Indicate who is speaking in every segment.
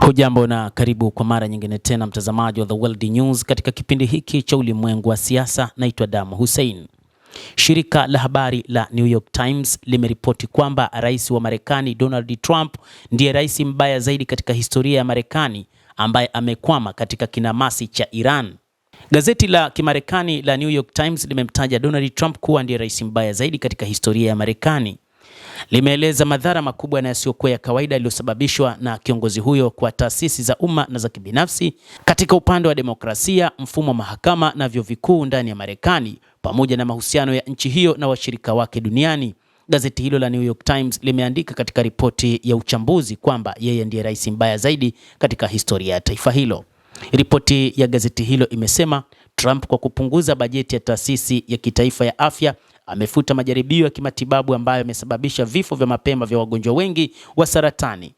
Speaker 1: Hujambo na karibu kwa mara nyingine tena mtazamaji wa The World News katika kipindi hiki cha ulimwengu wa siasa. Naitwa Damu Hussein. Shirika la habari la New York Times limeripoti kwamba rais wa Marekani Donald Trump ndiye rais mbaya zaidi katika historia ya Marekani ambaye amekwama katika kinamasi cha Iran. Gazeti la Kimarekani la New York Times limemtaja Donald Trump kuwa ndiye rais mbaya zaidi katika historia ya Marekani. Limeeleza madhara makubwa na yasiyokuwa ya kawaida yaliyosababishwa na kiongozi huyo kwa taasisi za umma na za kibinafsi katika upande wa demokrasia, mfumo wa mahakama na vyuo vikuu ndani ya Marekani, pamoja na mahusiano ya nchi hiyo na washirika wake duniani. Gazeti hilo la New York Times limeandika katika ripoti ya uchambuzi kwamba yeye ndiye rais mbaya zaidi katika historia ya taifa hilo. Ripoti ya gazeti hilo imesema Trump, kwa kupunguza bajeti ya taasisi ya kitaifa ya afya, amefuta majaribio ya kimatibabu ambayo yamesababisha vifo vya mapema vya wagonjwa wengi wa saratani.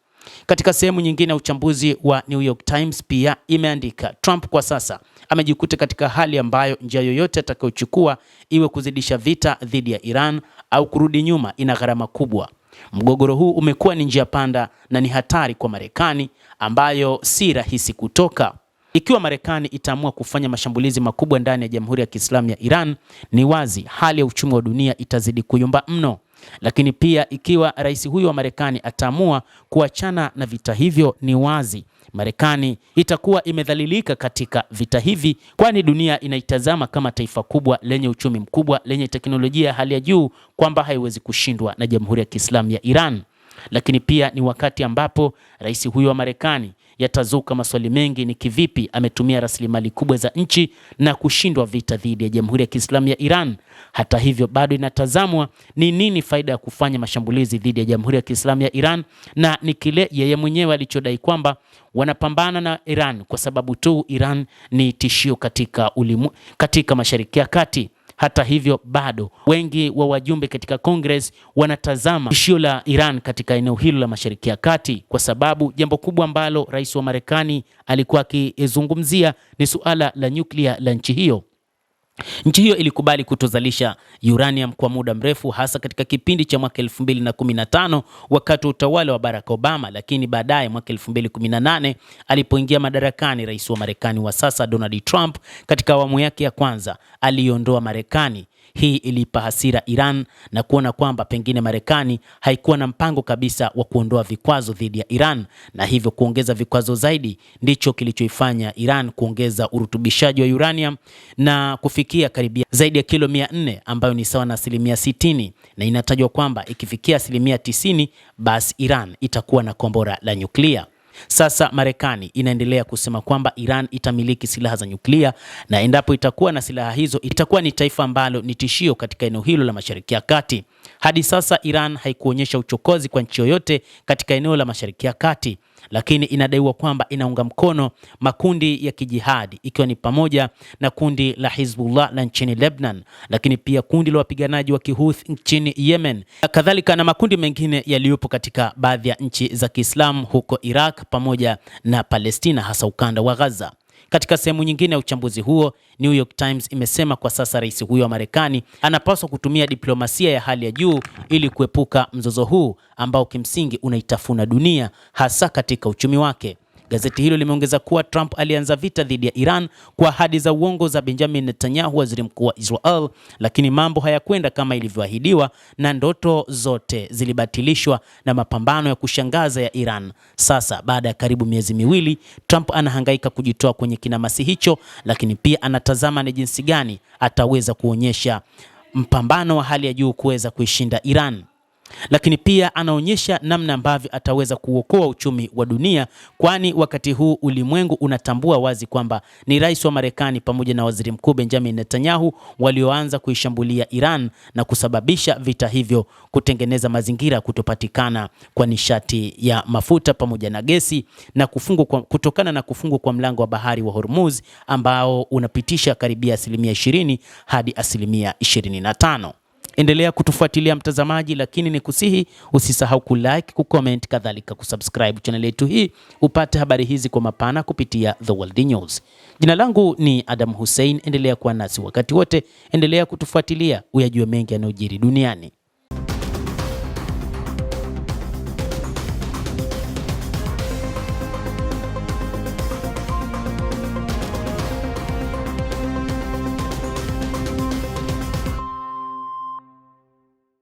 Speaker 1: Katika sehemu nyingine, uchambuzi wa New York Times pia imeandika Trump kwa sasa amejikuta katika hali ambayo njia yoyote atakayochukua, iwe kuzidisha vita dhidi ya Iran au kurudi nyuma, ina gharama kubwa. Mgogoro huu umekuwa ni njia panda na ni hatari kwa Marekani ambayo si rahisi kutoka. Ikiwa Marekani itaamua kufanya mashambulizi makubwa ndani ya Jamhuri ya Kiislamu ya Iran, ni wazi hali ya uchumi wa dunia itazidi kuyumba mno. Lakini pia ikiwa rais huyo wa Marekani ataamua kuachana na vita hivyo, ni wazi Marekani itakuwa imedhalilika katika vita hivi, kwani dunia inaitazama kama taifa kubwa lenye uchumi mkubwa, lenye teknolojia ya hali ya juu, kwamba haiwezi kushindwa na Jamhuri ya Kiislamu ya Iran. Lakini pia ni wakati ambapo rais huyo wa Marekani yatazuka maswali mengi: ni kivipi ametumia rasilimali kubwa za nchi na kushindwa vita dhidi ya Jamhuri ya Kiislamu ya Iran. Hata hivyo, bado inatazamwa ni nini faida ya kufanya mashambulizi dhidi ya Jamhuri ya Kiislamu ya Iran, na ni kile yeye mwenyewe alichodai kwamba wanapambana na Iran kwa sababu tu Iran ni tishio katika Mashariki ya Kati. Hata hivyo, bado wengi wa wajumbe katika Congress wanatazama tishio la Iran katika eneo hilo la Mashariki ya Kati, kwa sababu jambo kubwa ambalo rais wa Marekani alikuwa akizungumzia ni suala la nyuklia la nchi hiyo. Nchi hiyo ilikubali kutozalisha uranium kwa muda mrefu, hasa katika kipindi cha mwaka 2015 wakati wa utawala wa Barack Obama, lakini baadaye mwaka 2018 alipoingia madarakani rais wa Marekani wa sasa Donald Trump, katika awamu yake ya kwanza aliondoa Marekani. Hii ilipa hasira Iran na kuona kwamba pengine Marekani haikuwa na mpango kabisa wa kuondoa vikwazo dhidi ya Iran, na hivyo kuongeza vikwazo zaidi ndicho kilichoifanya Iran kuongeza urutubishaji wa uranium na kufikia karibia zaidi ya kilo 400, ambayo ni sawa na 60%, na inatajwa kwamba ikifikia 90%, basi Iran itakuwa na kombora la nyuklia. Sasa Marekani inaendelea kusema kwamba Iran itamiliki silaha za nyuklia, na endapo itakuwa na silaha hizo itakuwa ni taifa ambalo ni tishio katika eneo hilo la Mashariki ya Kati. Hadi sasa Iran haikuonyesha uchokozi kwa nchi yoyote katika eneo la Mashariki ya Kati, lakini inadaiwa kwamba inaunga mkono makundi ya kijihadi, ikiwa ni pamoja na kundi la Hizbullah la nchini Lebanon, lakini pia kundi la wapiganaji wa Kihouthi nchini Yemen, kadhalika na makundi mengine yaliyopo katika baadhi ya nchi za Kiislamu huko Iraq pamoja na Palestina, hasa ukanda wa Gaza. Katika sehemu nyingine ya uchambuzi huo, New York Times imesema kwa sasa rais huyo wa Marekani anapaswa kutumia diplomasia ya hali ya juu ili kuepuka mzozo huu ambao kimsingi unaitafuna dunia, hasa katika uchumi wake. Gazeti hilo limeongeza kuwa Trump alianza vita dhidi ya Iran kwa ahadi za uongo za Benjamin Netanyahu, waziri mkuu wa Israel, lakini mambo hayakwenda kama ilivyoahidiwa na ndoto zote zilibatilishwa na mapambano ya kushangaza ya Iran. Sasa baada ya karibu miezi miwili, Trump anahangaika kujitoa kwenye kinamasi hicho, lakini pia anatazama ni jinsi gani ataweza kuonyesha mpambano wa hali ya juu kuweza kuishinda Iran. Lakini pia anaonyesha namna ambavyo ataweza kuokoa uchumi wa dunia, kwani wakati huu ulimwengu unatambua wazi kwamba ni rais wa Marekani pamoja na waziri mkuu Benjamin Netanyahu walioanza kuishambulia Iran na kusababisha vita hivyo kutengeneza mazingira kutopatikana kwa nishati ya mafuta pamoja na gesi, na kutokana na kufungwa kwa mlango wa bahari wa Hormuz ambao unapitisha karibia 20% hadi 25%. Endelea kutufuatilia mtazamaji, lakini ni kusihi usisahau kulike, kucomment, kadhalika kusubscribe channel yetu hii upate habari hizi kwa mapana kupitia The World News. Jina langu ni Adam Hussein, endelea kuwa nasi wakati wote, endelea kutufuatilia uyajue mengi yanayojiri duniani.